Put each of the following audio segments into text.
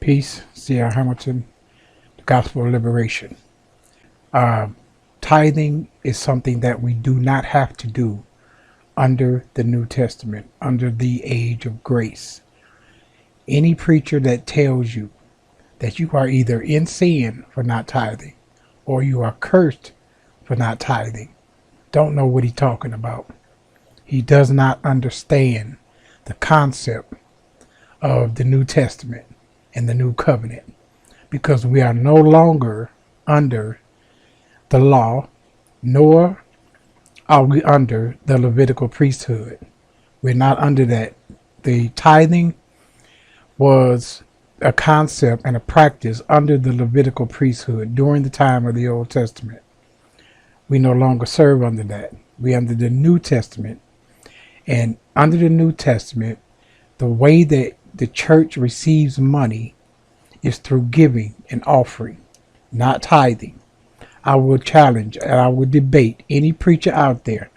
Peace, C.R. Hamilton, the Gospel of Liberation. Tithing is something that we do not have to do under the New Testament, under the age of grace. Any preacher that tells you that you are either in sin for not tithing or you are cursed for not tithing don't know what he's talking about. He does not understand the concept of the New Testament and the New Covenant, because we are no longer under the law, nor are we under the Levitical priesthood. We're not under that. The tithing was a concept and a practice under the Levitical priesthood during the time of the Old Testament. We no longer serve under that. We under the New Testament. And under the New Testament, the way that the church receives money is through giving and offering, not tithing. I will challenge and I will debate any preacher out there.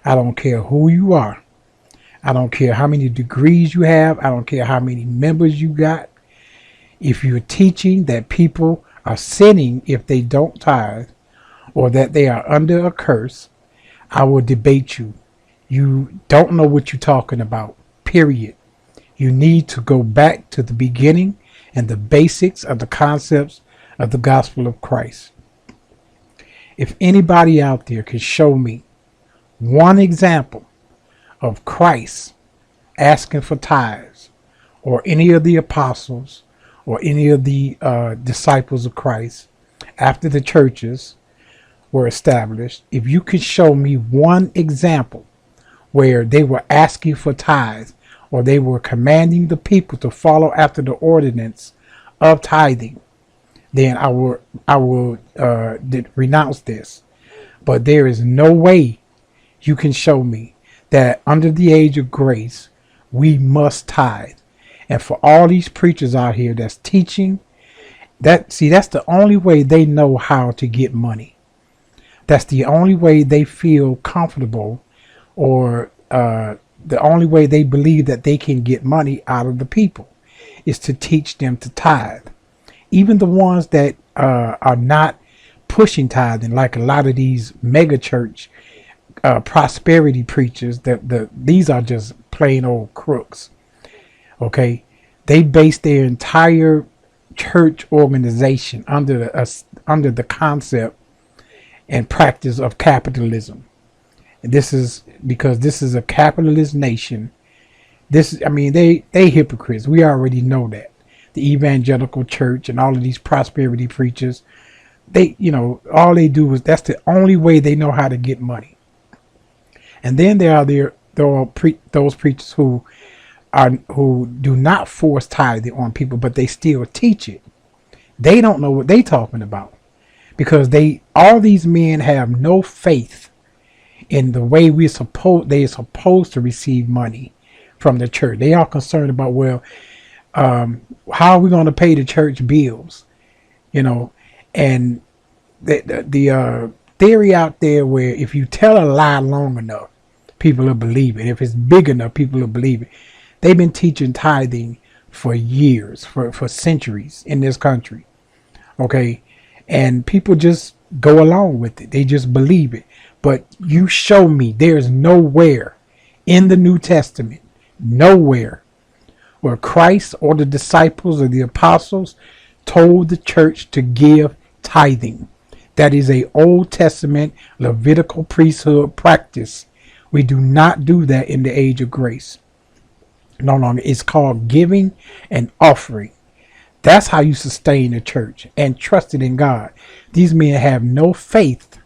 I don't care who you are. I don't care how many degrees you have. I don't care how many members you got. If you're teaching that people are sinning if they don't tithe, or that they are under a curse, I will debate you. You don't know what you're talking about, period. You need to go back to the beginning and the basics of the concepts of the gospel of Christ. If anybody out there can show me one example of Christ asking for tithes, or any of the apostles, or any of the disciples of Christ after the churches were established, if you could show me one example where they were asking for tithes, or they were commanding the people to follow after the ordinance of tithing, then I will renounce this. But there is no way you can show me that under the age of grace we must tithe. And for all these preachers out here that's teaching that, see, that's the only way they know how to get money. That's the only way they feel comfortable, or the only way they believe that they can get money out of the people, is to teach them to tithe. Even the ones that are not pushing tithing, like a lot of these mega church prosperity preachers, these are just plain old crooks. Okay, they base their entire church organization under the concept and practice of capitalism. And this is because this is a capitalist nation. They hypocrites. We already know that. The evangelical church and all of these prosperity preachers, all they do is, that's the only way they know how to get money. And then there are those preachers who do not force tithing on people, but they still teach it. They don't know what they're talking about, because all these men have no faith in the way they're supposed to receive money from the church. They are concerned about, how are we going to pay the church bills? And the theory out there where if you tell a lie long enough, people will believe it. If it's big enough, people will believe it. They've been teaching tithing for years, for centuries in this country. Okay. And people just go along with it. They just believe it. But you show me there's nowhere in the New Testament, nowhere, where Christ or the disciples or the apostles told the church to give tithing. That is a Old Testament Levitical priesthood practice. We do not do that in the age of grace. No longer. It's called giving and offering. That's how you sustain the church and trusted in God. These men have no faith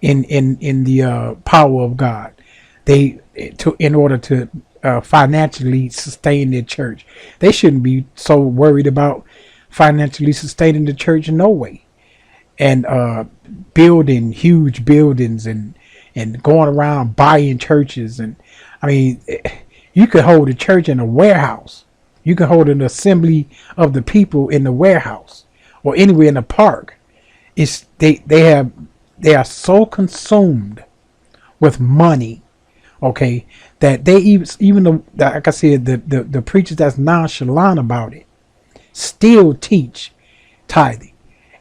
in the power of God. In order to financially sustain their church, they shouldn't be so worried about financially sustaining the church. No way. And building huge buildings and going around buying churches. And you could hold a church in a warehouse. You can hold an assembly of the people in the warehouse or anywhere in the park. They are so consumed with money, okay, that they even like I said, the preachers that's nonchalant about it, still teach tithing.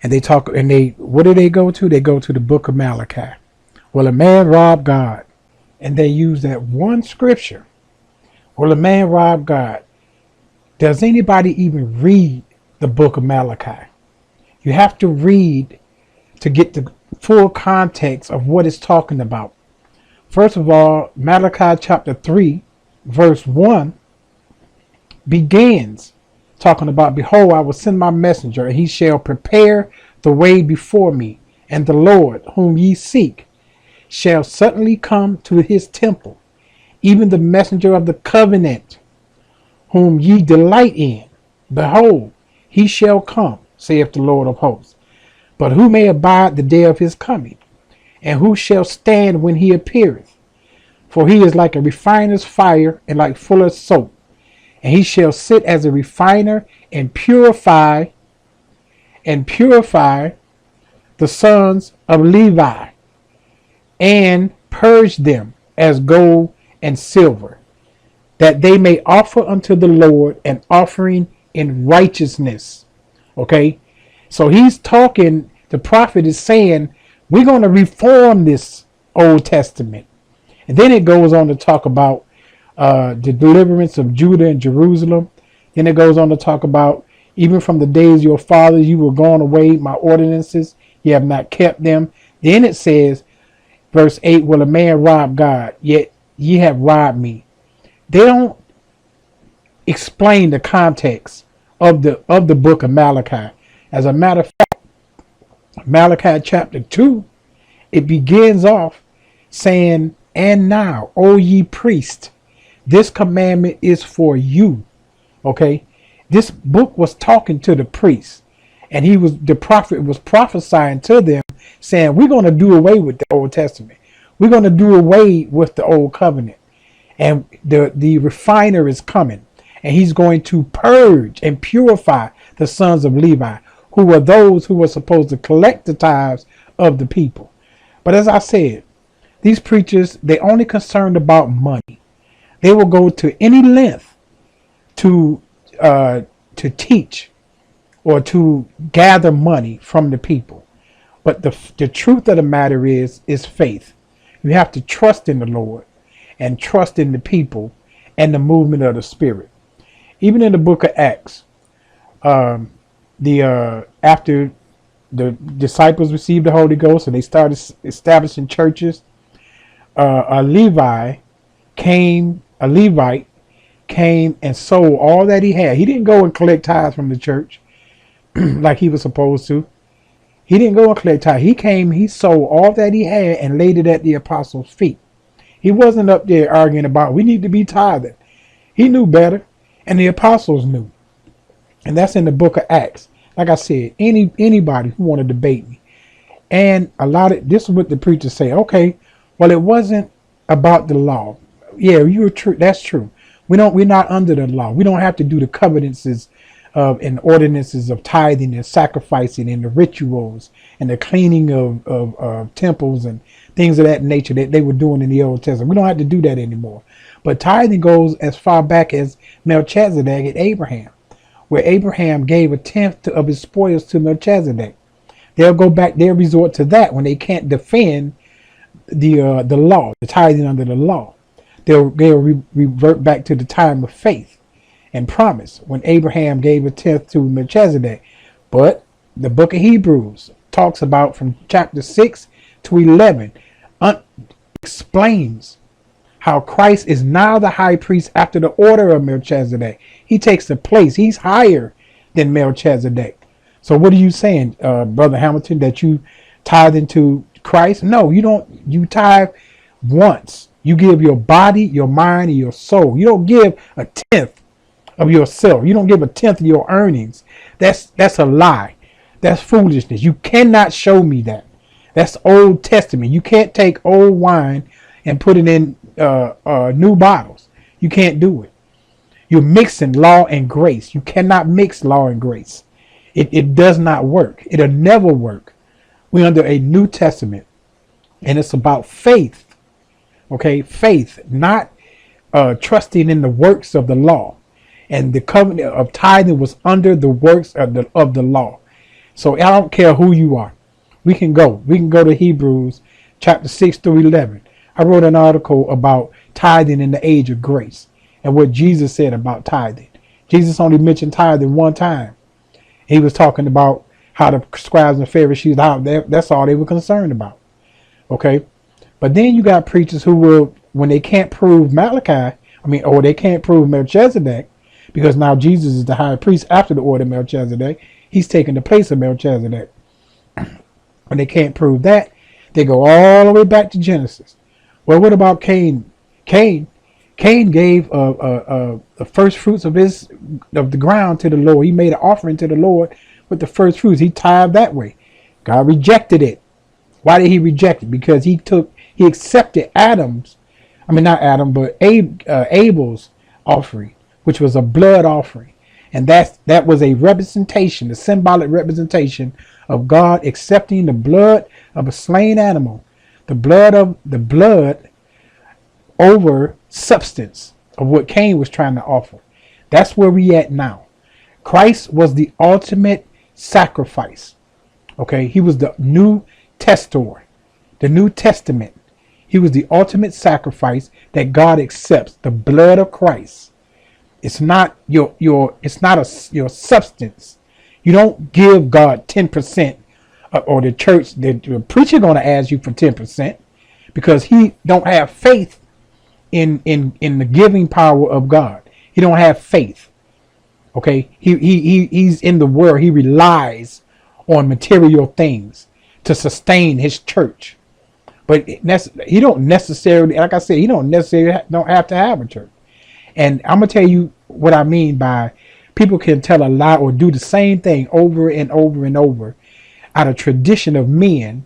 And they talk, and what do they go to? They go to the book of Malachi. Well, a man robbed God. And they use that one scripture. Well, a man robbed God. Does anybody even read the book of Malachi? You have to read to get the full context of what it's talking about. First of all, Malachi chapter 3, verse 1 begins talking about, behold, I will send my messenger, and he shall prepare the way before me, and the Lord whom ye seek shall suddenly come to his temple, even the messenger of the covenant whom ye delight in. Behold, he shall come, saith the Lord of hosts. But who may abide the day of his coming? And who shall stand when he appeareth? For he is like a refiner's fire, and like fuller's soap. And he shall sit as a refiner and purify the sons of Levi, and purge them as gold and silver, that they may offer unto the Lord an offering in righteousness. Okay, so he's talking, the prophet is saying, we're going to reform this Old Testament. And then it goes on to talk about the deliverance of Judah and Jerusalem. Then it goes on to talk about, even from the days of your fathers, you were gone away, my ordinances, you have not kept them. Then it says, verse 8, will a man rob God? Yet ye have robbed me. They don't explain the context of the book of Malachi. As a matter of fact, Malachi chapter 2, it begins off saying, and now, O ye priests, this commandment is for you. Okay, this book was talking to the priests, and the prophet was prophesying to them, saying, we're going to do away with the Old Testament. We're going to do away with the old covenant. And the refiner is coming, and he's going to purge and purify the sons of Levi, who were those who were supposed to collect the tithes of the people. But as I said, these preachers, they only concerned about money. They will go to any length to teach or to gather money from the people. But the truth of the matter is faith. You have to trust in the Lord and trust in the people and the movement of the Spirit. Even in the book of Acts, after the disciples received the Holy Ghost and they started establishing churches, a Levite came and sold all that he had. He didn't go and collect tithes from the church like he was supposed to. He didn't go and collect tithes. He came, he sold all that he had and laid it at the apostles' feet. He wasn't up there arguing about, we need to be tithing. He knew better, and the apostles knew. And that's in the book of Acts. Like I said, anybody who want to debate me. And this is what the preachers say. Okay, well, it wasn't about the law. Yeah, you're true. That's true. We're not under the law. We don't have to do the covenances and ordinances of tithing and sacrificing and the rituals and the cleaning of temples and things of that nature that they were doing in the Old Testament. We don't have to do that anymore. But tithing goes as far back as Melchizedek and Abraham, where Abraham gave a tenth of his spoils to Melchizedek. They'll go back, they'll resort to that when they can't defend the law, the tithing under the law. They'll revert back to the time of faith and promise when Abraham gave a tenth to Melchizedek. But the book of Hebrews talks about from chapter 6 to 11, explains how Christ is now the high priest after the order of Melchizedek. He takes the place. He's higher than Melchizedek. So what are you saying, Brother Hamilton, that you tithe into Christ? No, you don't. You tithe once. You give your body, your mind, and your soul. You don't give a tenth of yourself. You don't give a tenth of your earnings. That's a lie. That's foolishness. You cannot show me that. That's Old Testament. You can't take old wine and put it in new bottles. You can't do it. You're mixing law and grace. You cannot mix law and grace. It does not work. It'll never work. We're under a New Testament, and it's about faith. Okay, faith, not trusting in the works of the law. And the covenant of tithing was under the works of the law. So I don't care who you are. We can go to Hebrews chapter 6 through 11. I wrote an article about tithing in the age of grace and what Jesus said about tithing. Jesus only mentioned tithing one time. He was talking about how the scribes and Pharisees, that's all they were concerned about. Okay. But then you got preachers who will, when they can't prove or they can't prove Melchizedek, because now Jesus is the high priest after the order of Melchizedek. He's taking the place of Melchizedek. When they can't prove that, they go all the way back to Genesis. Well, what about Cain? Cain gave the first fruits of the ground to the Lord. He made an offering to the Lord with the first fruits. He tithed that way. God rejected it. Why did he reject it? Because he accepted Abel's offering, which was a blood offering. And that was a representation, a symbolic representation of God accepting the blood of a slain animal, the blood over substance of what Cain was trying to offer. That's where we at now. Christ was the ultimate sacrifice. Okay, he was the New Testament, the New Testament. He was the ultimate sacrifice that God accepts. The blood of Christ. It's not your substance. You don't give God 10%, or the church, the preacher going to ask you for 10%, because he don't have faith in the giving power of God. He don't have faith. Okay, he's in the world. He relies on material things to sustain his church. But he don't necessarily, like I said, he don't have to have a church. And I'm going to tell you what I mean by people can tell a lie or do the same thing over and over and over out of tradition of men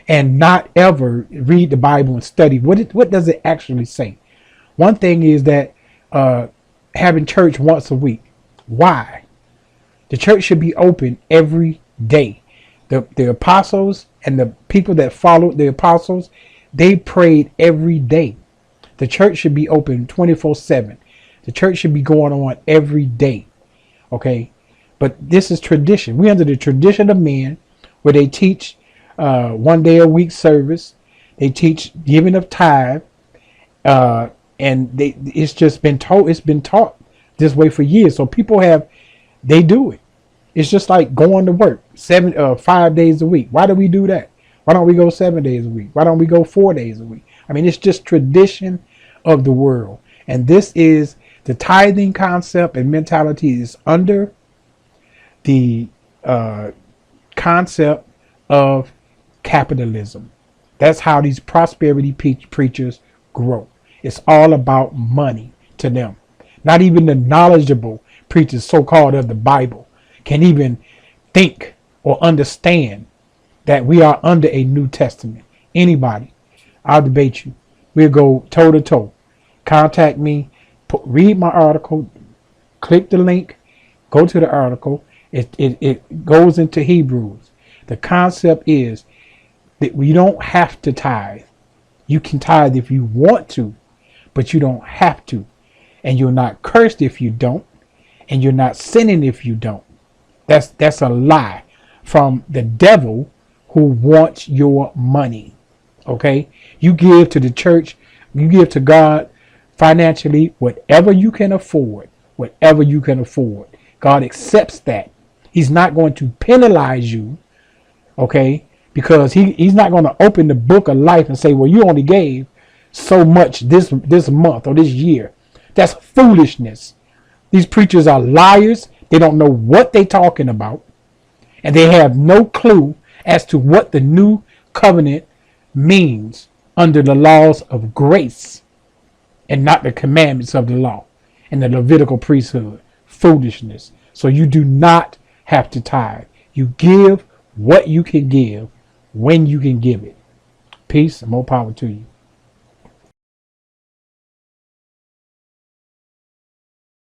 and not ever read the Bible and study. What does it actually say? One thing is that having church once a week. Why? The church should be open every day. The apostles and the people that followed the apostles, they prayed every day. The church should be open 24/7. The church should be going on every day. Okay. But this is tradition. We're under the tradition of men where they teach 1 day a week service. They teach giving of tithe. And it's just been taught. It's been taught this way for years. So people they do it. It's just like going to work 5 days a week. Why do we do that? Why don't we go 7 days a week? Why don't we go 4 days a week? I mean, it's just tradition of the world. And this is the tithing concept and mentality is under the concept of capitalism. That's how these prosperity preachers grow. It's all about money to them. Not even the knowledgeable preachers, so-called of the Bible, can even think or understand that we are under a New Testament. Anybody, I'll debate you. We'll go toe to toe. Contact me, read my article, click the link, go to the article. It goes into Hebrews. The concept is that we don't have to tithe. You can tithe if you want to, but you don't have to. And you're not cursed if you don't, and you're not sinning if you don't. That's a lie from the devil who wants your money. Okay? You give to the church, you give to God financially whatever you can afford. Whatever you can afford. God accepts that. He's not going to penalize you. Okay? Because he's not going to open the book of life and say, well, you only gave so much this month or this year. That's foolishness. These preachers are liars. They don't know what they're talking about. And they have no clue as to what the new covenant means under the laws of grace and not the commandments of the law and the Levitical priesthood. Foolishness. So you do not have to tithe. You give what you can give when you can give it. Peace and more power to you.